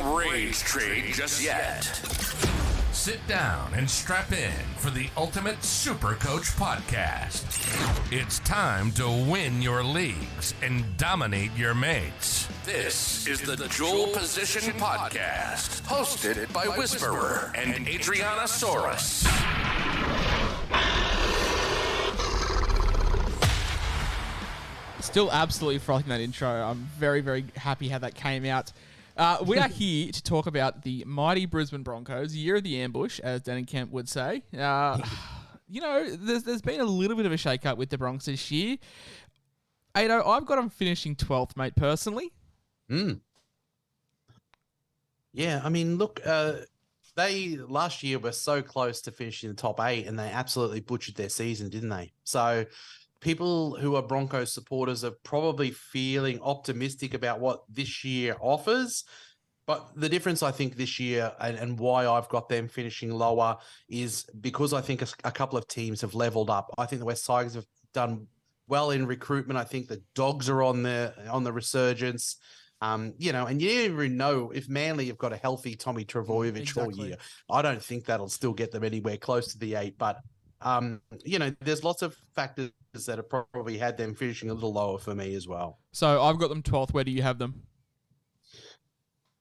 rage trade just yet. Sit down and strap in for the ultimate Supercoach podcast. It's time to win your leagues and dominate your mates. This is the Dual Position Podcast, hosted by Whisperer and SCAdrianasaurus. Still absolutely frothing that intro. I'm very, very happy how that came out. We are here to talk about the mighty Brisbane Broncos, year of the ambush, as Danny Kemp would say. There's been a little bit of a shake-up with the Broncos this year. Ado, I've got them finishing 12th, mate, personally. Yeah, I mean, look, they last year were so close to finishing the top 8, and they absolutely butchered their season, didn't they? So people who are Broncos supporters are probably feeling optimistic about what this year offers. But the difference, I think, this year and why I've got them finishing lower is because I think a couple of teams have leveled up. I think the West Tigers have done well in recruitment. I think the Dogs are on the resurgence. And you don't even know if Manly have got a healthy Tommy Trbojevic all year. I don't think that'll still get them anywhere close to the 8. But, there's lots of factors that have probably had them finishing a little lower for me as well. So I've got them 12th. Where do you have them?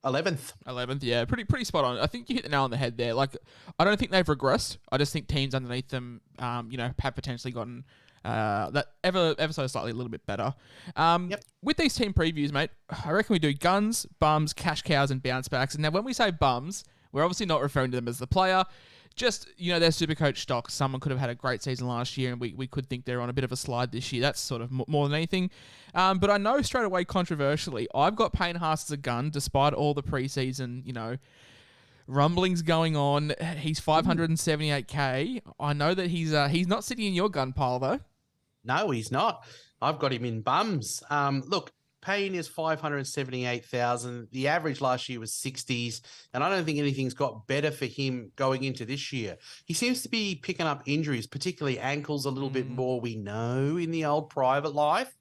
11th. 11th, yeah. Pretty spot on. I think you hit the nail on the head there. Like, I don't think they've regressed. I just think teams underneath them, have potentially gotten that ever so slightly a little bit better. With these team previews, mate, I reckon we do guns, bums, cash cows, and bounce backs. And now when we say bums, we're obviously not referring to them as the player. Just, their Supercoach stock. Someone could have had a great season last year, and we could think they're on a bit of a slide this year. That's sort of more than anything. But I know straight away, controversially, I've got Payne Haas as a gun, despite all the preseason, rumblings going on. He's 578k. I know that he's not sitting in your gun pile, though. No, he's not. I've got him in bums. Look, Payne is 578,000. The average last year was 60s, and I don't think anything's got better for him going into this year. He seems to be picking up injuries, particularly ankles, a little bit more. We know in the old private life,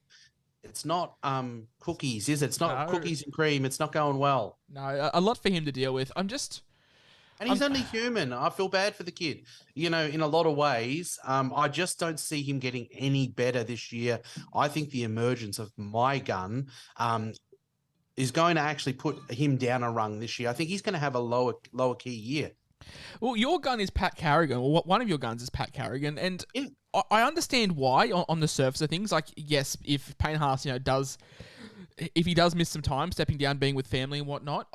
it's not cookies, is it? It's not cookies and cream. It's not going well. No, a lot for him to deal with. And he's only human. I feel bad for the kid. In a lot of ways, I just don't see him getting any better this year. I think the emergence of my gun is going to actually put him down a rung this year. I think he's going to have a lower key year. Well, your gun is Pat Carrigan. Well, one of your guns is Pat Carrigan. And yeah. I understand why on the surface of things. Like, yes, if Payne Haas, if he does miss some time, stepping down, being with family and whatnot,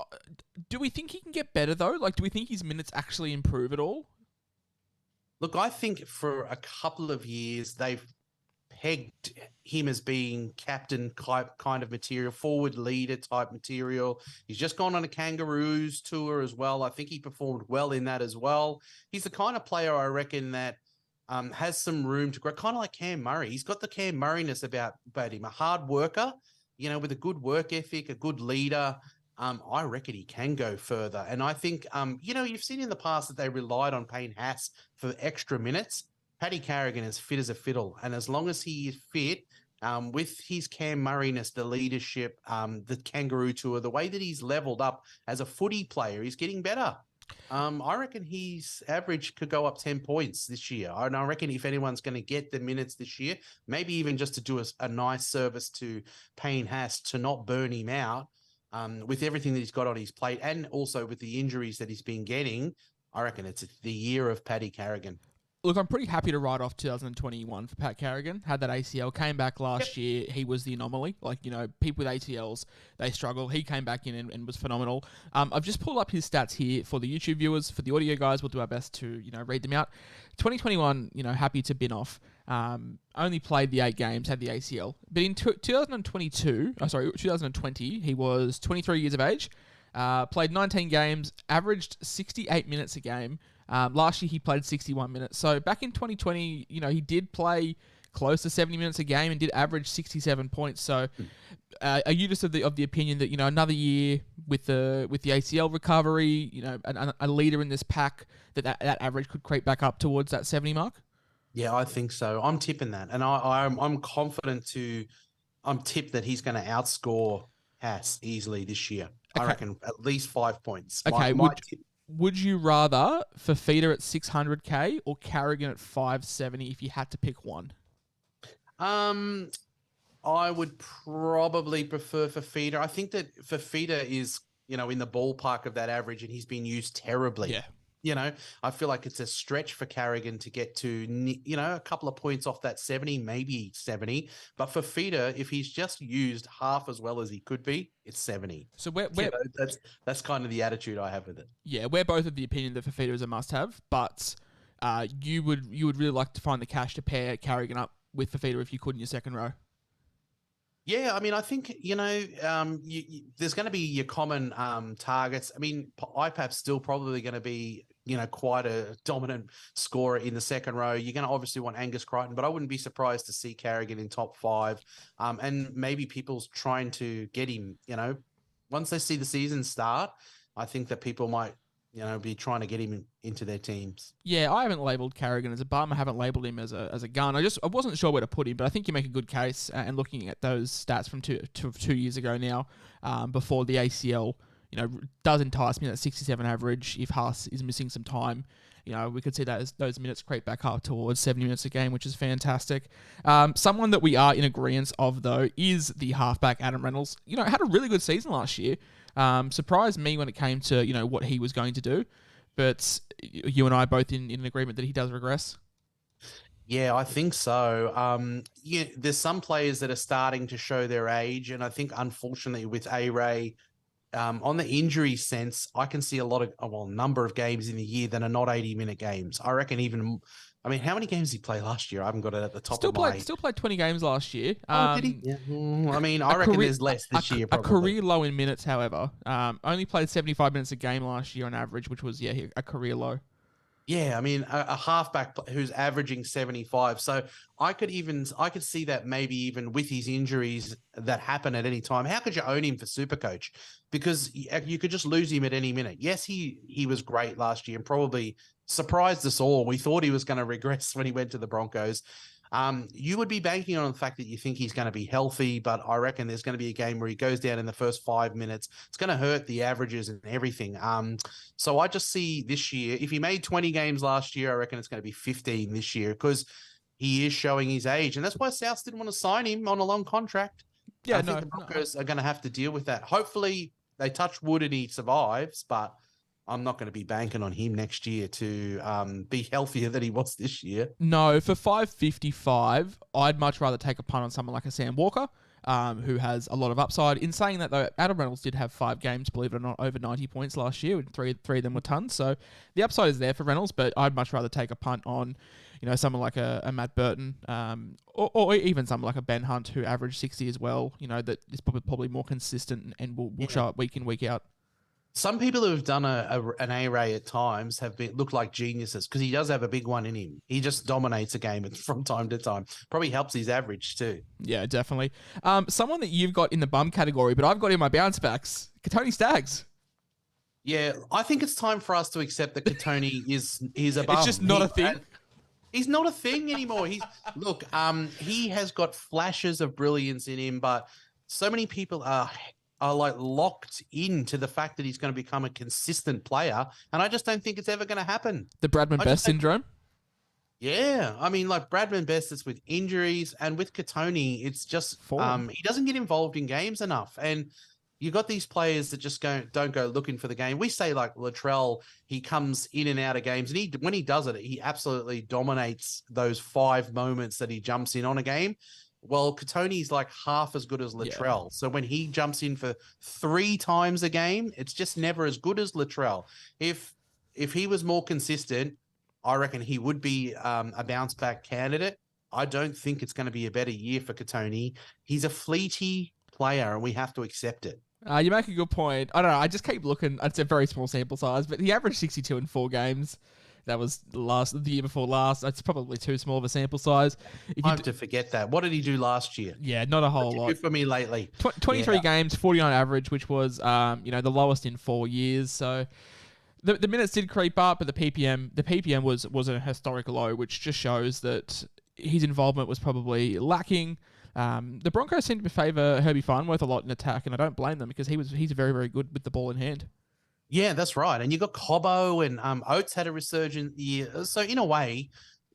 do we think he can get better, though? Like, do we think his minutes actually improve at all? Look, I think for a couple of years, they've pegged him as being captain kind of material, forward leader type material. He's just gone on a Kangaroos tour as well. I think he performed well in that as well. He's the kind of player, I reckon, that has some room to grow, kind of like Cam Murray. He's got the Cam Murray-ness about him, a hard worker, with a good work ethic, a good leader. I reckon he can go further. And I think, you've seen in the past that they relied on Payne Haas for extra minutes. Paddy Carrigan is fit as a fiddle. And as long as he is fit, with his Cam Murray-ness, the leadership, the Kangaroo Tour, the way that he's leveled up as a footy player, he's getting better. I reckon his average could go up 10 points this year. And I reckon if anyone's going to get the minutes this year, maybe even just to do a nice service to Payne Haas to not burn him out, with everything that he's got on his plate and also with the injuries that he's been getting, I reckon it's the year of Paddy Carrigan. Look, I'm pretty happy to write off 2021 for Pat Carrigan. Had that ACL, came back last year. He was the anomaly. Like, people with ACLs, they struggle. He came back in and was phenomenal. I've just pulled up his stats here for the YouTube viewers. For the audio guys, we'll do our best to, read them out. 2021, happy to bin off. Only played the 8 games, had the ACL. But in 2020, he was 23 years of age. Played 19 games, averaged 68 minutes a game. Last year, he played 61 minutes. So back in 2020, he did play close to 70 minutes a game and did average 67 points. So are you just of the opinion that, another year with the ACL recovery, a leader in this pack, that average could creep back up towards that 70 mark? Yeah, I think so. I'm tipping that. And I'm confident I'm tipped that he's going to outscore Has easily this year. Okay. I reckon at least 5 points. Okay, My would you rather Fafita at 600k or Carrigan at 570 if you had to pick one? I would probably prefer Fafita. I think that Fafita is, in the ballpark of that average, and he's been used terribly. Yeah. I feel like it's a stretch for Carrigan to get to, a couple of points off that 70, maybe 70. But Fafita, if he's just used half as well as he could be, it's 70. So that's kind of the attitude I have with it. Yeah, we're both of the opinion that Fafita is a must-have, but you would really like to find the cash to pair Carrigan up with Fafita if you could in your second row. Yeah, I mean, I think, there's going to be your common targets. I mean, IPAP's still probably going to be, quite a dominant scorer in the second row. You're going to obviously want Angus Crichton, but I wouldn't be surprised to see Carrigan in top 5. And maybe people's trying to get him, once they see the season start, I think that people might, be trying to get him into their teams. Yeah, I haven't labelled Carrigan as a bum. I haven't labelled him as a gun. I wasn't sure where to put him, but I think you make a good case. And looking at those stats from 2 years ago now, before the ACL, does entice me. That 67 average. If Haas is missing some time, we could see that those minutes creep back up towards 70 minutes a game, which is fantastic. Someone that we are in agreement of, though, is the halfback, Adam Reynolds. Had a really good season last year. Surprised me when it came to, what he was going to do. But you and I are both in agreement that he does regress. Yeah, I think so. There's some players that are starting to show their age. And I think, unfortunately, with A-Ray, on the injury sense, I can see a number of games in the year that are not 80-minute games. I reckon how many games did he play last year? I haven't got it at the top of my... Still played 20 games last year. Did he? Yeah. I reckon there's less this year, probably. A career low in minutes, however. Only played 75 minutes a game last year on average, which was, a career low. Yeah, a halfback who's averaging 75. So I could see that maybe even with his injuries that happen at any time. How could you own him for Supercoach? Because you could just lose him at any minute. Yes, he was great last year and probably surprised us all. We thought he was going to regress when he went to the Broncos. You would be banking on the fact that you think he's going to be healthy, but I reckon there's going to be a game where he goes down in the first 5 minutes. It's going to hurt the averages and everything. So I just see this year, if he made 20 games last year, I reckon it's going to be 15 this year because he is showing his age. And that's why South didn't want to sign him on a long contract. Yeah, I think the Broncos are going to have to deal with that. Hopefully they touch wood and he survives, but I'm not going to be banking on him next year to be healthier than he was this year. No, for 555, I'd much rather take a punt on someone like a Sam Walker, who has a lot of upside. In saying that, though, Adam Reynolds did have 5 games, believe it or not, over 90 points last year, and three of them were tons. So the upside is there for Reynolds, but I'd much rather take a punt on, someone like a Matt Burton, or even someone like a Ben Hunt, who averaged 60 as well. That is probably more consistent and will show up week in, week out. Some people who have done an A-Ray at times look like geniuses because he does have a big one in him. He just dominates a game from time to time. Probably helps his average too. Yeah, definitely. Someone that you've got in the bum category, but I've got in my bounce backs, Tony Staggs. Yeah, I think it's time for us to accept that Katoni is a bum. It's just not a thing. He's not a thing anymore. He has got flashes of brilliance in him, but so many people are like locked into the fact that he's going to become a consistent player. And I just don't think it's ever going to happen. The Bradman Best syndrome? Yeah. like Bradman Best is with injuries, and with Katoni, it's just, he doesn't get involved in games enough. And you got these players that just don't go looking for the game. We say like Latrell, he comes in and out of games, and when he does it, he absolutely dominates those 5 moments that he jumps in on a game. Well, Katoni's like half as good as Latrell. Yeah. So when he jumps in for 3 times a game, it's just never as good as Latrell. If he was more consistent, I reckon he would be a bounce back candidate. I don't think it's going to be a better year for Katoni. He's a fleety player, and we have to accept it. You make a good point. I don't know. I just keep looking. It's a very small sample size, but he averaged 62 in 4 games. That was the year before last. It's probably too small of a sample size. Time to forget that. What did he do last year? Yeah, not a whole lot. Do for me lately. 23 games, 49 average, which was the lowest in 4 years. So the minutes did creep up, but the PPM was a historic low, which just shows that his involvement was probably lacking. The Broncos seem to favour Herbie Farnworth a lot in attack, and I don't blame them because he's very, very good with the ball in hand. Yeah, that's right. And you got Cobbo and Oates had a resurgent year. So in a way,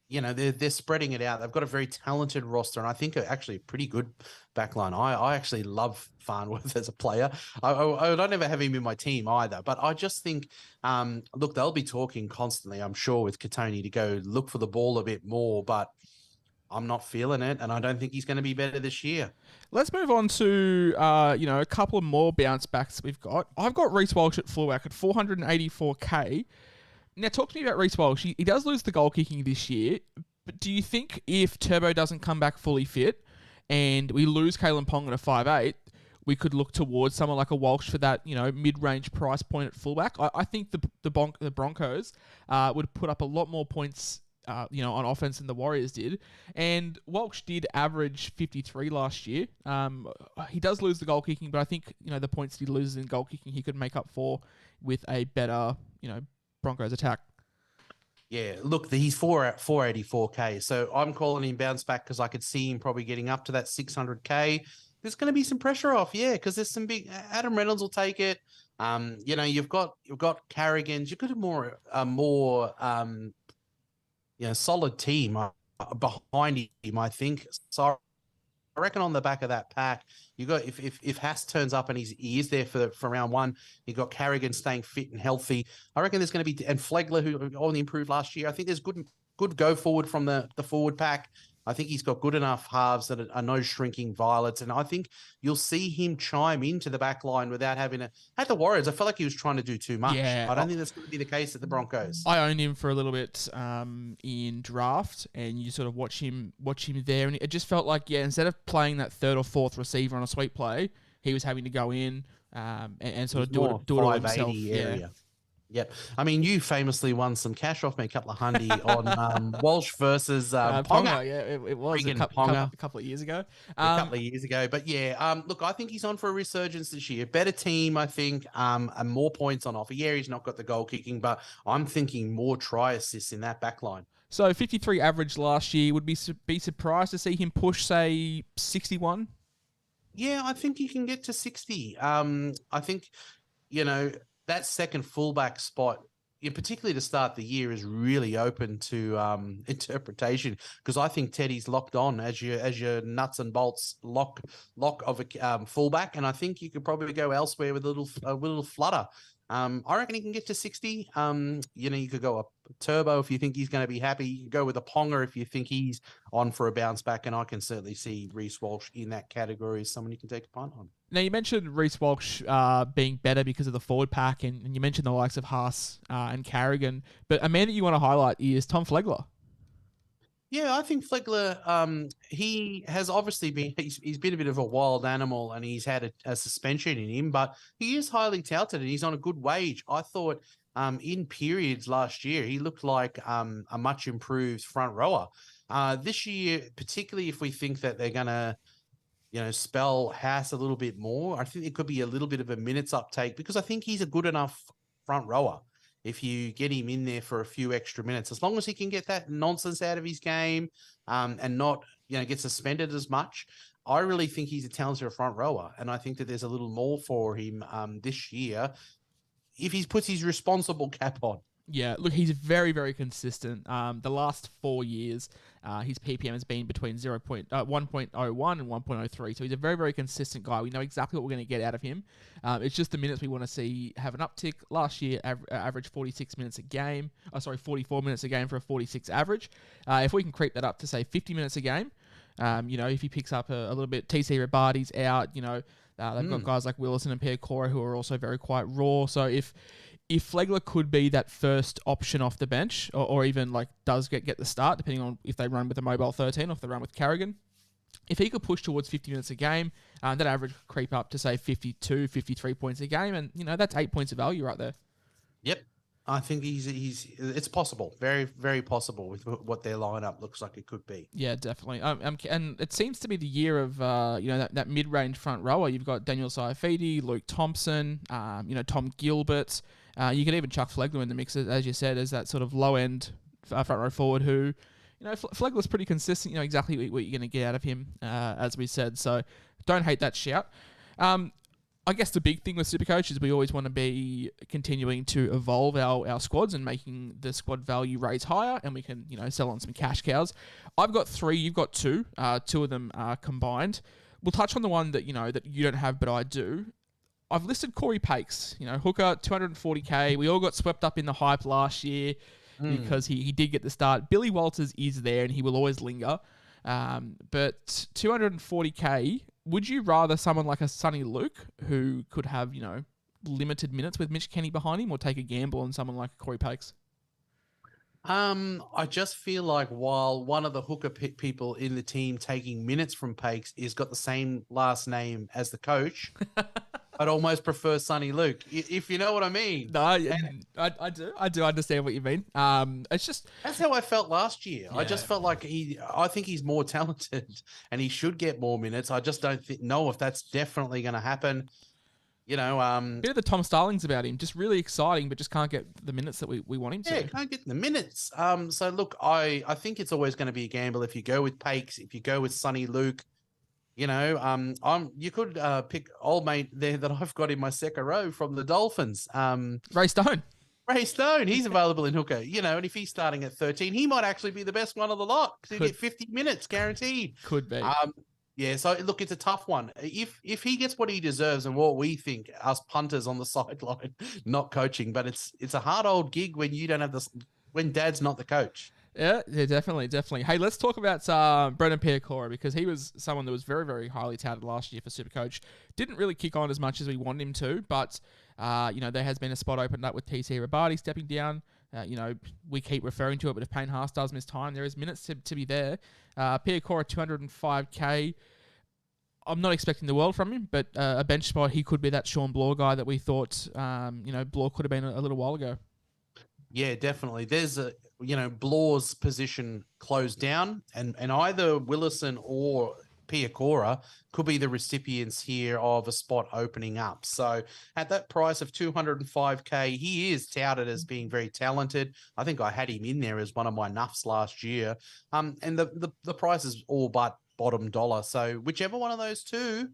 they're spreading it out. They've got a very talented roster, and I think actually a pretty good backline. I actually love Farnworth as a player. I don't ever have him in my team either, but I just think, look, they'll be talking constantly, I'm sure, with Katoni to go look for the ball a bit more, but I'm not feeling it, and I don't think he's going to be better this year. Let's move on to a couple of more bounce backs we've got. I've got Reece Walsh at fullback at 484k. Now, talk to me about Reece Walsh. He does lose the goal kicking this year, but do you think if Turbo doesn't come back fully fit and we lose Kalen Pong at a 5'8", we could look towards someone like a Walsh for that mid-range price point at fullback? I think the Broncos would put up a lot more points on offense than the Warriors did. And Walsh did average 53 last year. He does lose the goal kicking, but I think, the points he loses in goal kicking, he could make up for with a better, Broncos attack. Yeah, look, he's 484k. So I'm calling him bounce back because I could see him probably getting up to that 600k. There's going to be some pressure off, yeah, because there's some big. Adam Reynolds will take it. You've got Carrigan. You've got a more solid team behind him, I think. So I reckon on the back of that pack, you got if Haas turns up and he is there for round one, you got Carrigan staying fit and healthy. I reckon there's going to be, and Flegler, who only improved last year. I think there's good go forward from the forward pack. I think he's got good enough halves that are no shrinking violets, and I think you'll see him chime into the back line without having to. At the Warriors, I felt like he was trying to do too much. Yeah, I don't think that's going to be the case at the Broncos. I owned him for a little bit in draft, and you sort of watch him there, and it just felt like, instead of playing that third or fourth receiver on a sweep play, he was having to go in and sort of do it all himself. Area. Yeah. Yep. I mean, you famously won some cash off me, a couple of hundy on Walsh versus Ponga. Yeah, it was a couple of years ago. A couple of years ago. But yeah, look, I think he's on for a resurgence this year. Better team, I think, and more points on offer. Yeah, he's not got the goal kicking, but I'm thinking more try assists in that back line. So 53 average last year. Would be surprised to see him push, say, 61? Yeah, I think he can get to 60. I think, that second fullback spot, particularly to start the year, is really open to interpretation, because I think Teddy's locked on as your nuts and bolts lock of a fullback, and I think you could probably go elsewhere with a little flutter. I reckon he can get to 60. You could go a Turbo if you think he's going to be happy. You could go with a Ponga if you think he's on for a bounce back, and I can certainly see Reece Walsh in that category as someone you can take a punt on. Now, you mentioned Reece Walsh being better because of the forward pack, and you mentioned the likes of Haas and Carrigan, but a man that you want to highlight is Tom Flegler. Yeah, I think Flegler, he has obviously he's been a bit of a wild animal, and he's had a suspension in him, but he is highly touted and he's on a good wage. I thought in periods last year, he looked like a much improved front rower. This year, particularly if we think that they're going to, spell Haas a little bit more, I think it could be a little bit of a minutes uptake, because I think he's a good enough front rower. If you get him in there for a few extra minutes, as long as he can get that nonsense out of his game and not, get suspended as much, I really think he's a talented front rower. And I think that there's a little more for him this year if he puts his responsible cap on. Yeah, look, he's very, very consistent. The last 4 years, his PPM has been between 1.01 and 1.03. So he's a very, very consistent guy. We know exactly what we're going to get out of him. It's just the minutes we want to see have an uptick. Last year, average 46 minutes a game. 44 minutes a game for a 46 average. If we can creep that up to, say, 50 minutes a game, if he picks up a little bit, TC Rabadi's out, they've got guys like Willison and Pierre Cora who are also very quite raw. So if Flegler could be that first option off the bench, or even does get the start, depending on if they run with a mobile 13 or if they run with Carrigan, if he could push towards 50 minutes a game, that average could creep up to, say, 52, 53 points a game, and that's 8 points of value right there. Yep. I think it's possible, very, very possible with what their lineup looks like it could be. Yeah, definitely. And it seems to be the year of that mid-range front rower. You've got Daniel Saifidi, Luke Thompson, Tom Gilbert. You could even chuck Flegler in the mix, as you said, as that sort of low-end front row forward who, Flegler's pretty consistent. You know exactly what you're going to get out of him, as we said. So don't hate that shout. I guess the big thing with Supercoach is we always want to be continuing to evolve our squads and making the squad value raise higher, and we can sell on some cash cows. I've got 3, you've got 2. 2 of them are combined. We'll touch on the one that that you don't have, but I do. I've listed Corey Pakes, hooker, 240k. We all got swept up in the hype last year because he did get the start. Billy Walters is there and he will always linger. But 240k, would you rather someone like a Sonny Luke who could have, limited minutes with Mitch Kenny behind him, or take a gamble on someone like Corey Pakes? I just feel like while one of the hooker people in the team taking minutes from Pakes is got the same last name as the coach, I'd almost prefer Sonny Luke, if you know what I mean. No, I do understand what you mean. It's just that's how I felt last year. Yeah. I just felt like I think he's more talented and he should get more minutes. I just don't know if that's definitely going to happen. Bit of the Tom Starlings about him, just really exciting, but just can't get the minutes that we want him to. Yeah, can't get the minutes. So look, I think it's always going to be a gamble if you go with Pakes, if you go with Sonny Luke. You could pick old mate there that I've got in my second row from the Dolphins. Ray Stone. Ray Stone, he's available in hooker. And if he's starting at 13, he might actually be the best one of the lot because he'll get 50 minutes guaranteed. Could be. Yeah, so look, it's a tough one. If he gets what he deserves and what we think, us punters on the sideline, not coaching, but it's a hard old gig when you don't have when Dad's not the coach. Yeah, definitely. Hey, let's talk about Brendan Piacora, because he was someone that was very, very highly touted last year for Supercoach. Didn't really kick on as much as we wanted him to, but there has been a spot opened up with TC Rabadi stepping down. We keep referring to it, but if Payne Haas does miss time, there is minutes to be there. Piacora, 205k. I'm not expecting the world from him, but a bench spot, he could be that Sean Bloor guy that we thought, Bloor could have been a little while ago. Yeah, definitely. There's Bloor's position closed down, and either Willison or Piacora could be the recipients here of a spot opening up. So at that price of 205k, he is touted as being very talented. I think I had him in there as one of my nuffs last year. And the price is all but bottom dollar. So whichever one of those two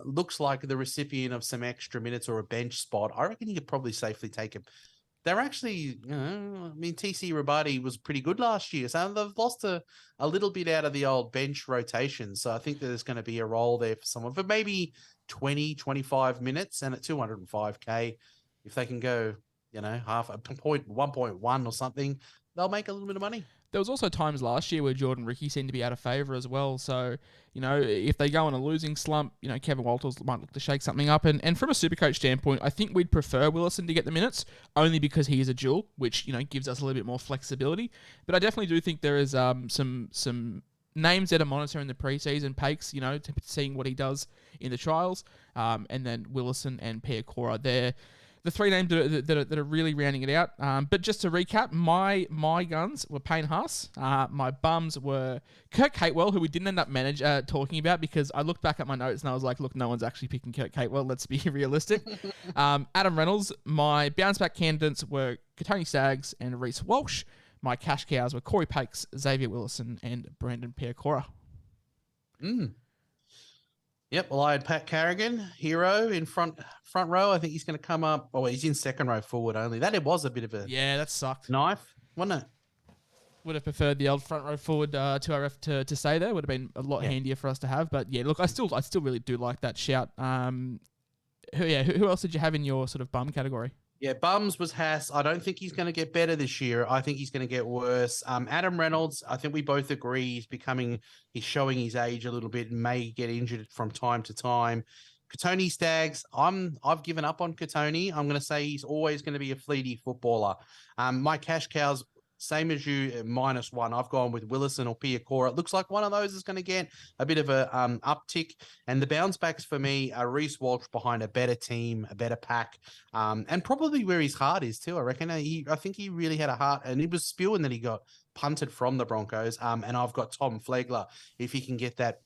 looks like the recipient of some extra minutes or a bench spot, I reckon you could probably safely take him. They're actually, TC Rabadi was pretty good last year, so they've lost a little bit out of the old bench rotation. So I think there's going to be a role there for someone for maybe 20, 25 minutes, and at 205k, if they can go, half a point, 1.1 or something, they'll make a little bit of money. There was also times last year where Jordan Ricky seemed to be out of favour as well. So, if they go on a losing slump, Kevin Walters might look to shake something up. And from a Supercoach standpoint, I think we'd prefer Willison to get the minutes, only because he is a dual, which, gives us a little bit more flexibility. But I definitely do think there is some names that are monitoring the preseason, Pakes, seeing what he does in the trials. And then Willison and Piacora, they're the 3 names that are really rounding it out. But just to recap, my guns were Payne Haas. My bums were Kurt Catewell, who we didn't end up talking about, because I looked back at my notes and I was like, look, no one's actually picking Kurt Catewell. Let's be realistic. Adam Reynolds. My bounce back candidates were Tony Staggs and Reece Walsh. My cash cows were Corey Pakes, Xavier Willison, and Brandon Piacora. Yep, well, I had Pat Carrigan, hero, in front row. I think he's going to come up. Oh, he's in second row forward only. That it was a bit of a that sucked. Knife, wasn't it? Would have preferred the old front row forward 2RF to stay there. Would have been a lot handier for us to have. But yeah, look, I still really do like that shout. Who else did you have in your sort of bum category? Yeah, bums was Haas. I don't think he's going to get better this year. I think he's going to get worse. Adam Reynolds, I think we both agree he's showing his age a little bit and may get injured from time to time. Tony Staggs, I've given up on Tony. I'm going to say he's always going to be a fleety footballer. My cash cows, same as you, -1. I've gone with Willison or Piacora. It looks like one of those is going to get a bit of a uptick. And the bounce backs for me are Reece Walsh behind a better team, a better pack, and probably where his heart is too. I reckon. I think he really had a heart, and it was spewing that he got punted from the Broncos. And I've got Tom Flegler. If he can get that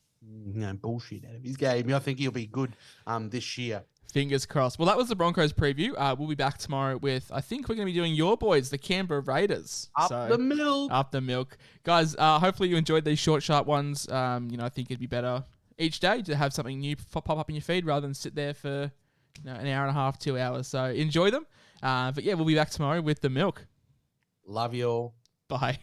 bullshit out of his game, I think he'll be good this year. Fingers crossed. Well, that was the Broncos preview. We'll be back tomorrow with, I think we're going to be doing your boys, the Canberra Raiders. Up the milk. Up the milk. Guys, hopefully you enjoyed these short, sharp ones. I think it'd be better each day to have something new pop up in your feed rather than sit there for an hour and a half, 2 hours. So enjoy them. But yeah, we'll be back tomorrow with the milk. Love you all. Bye.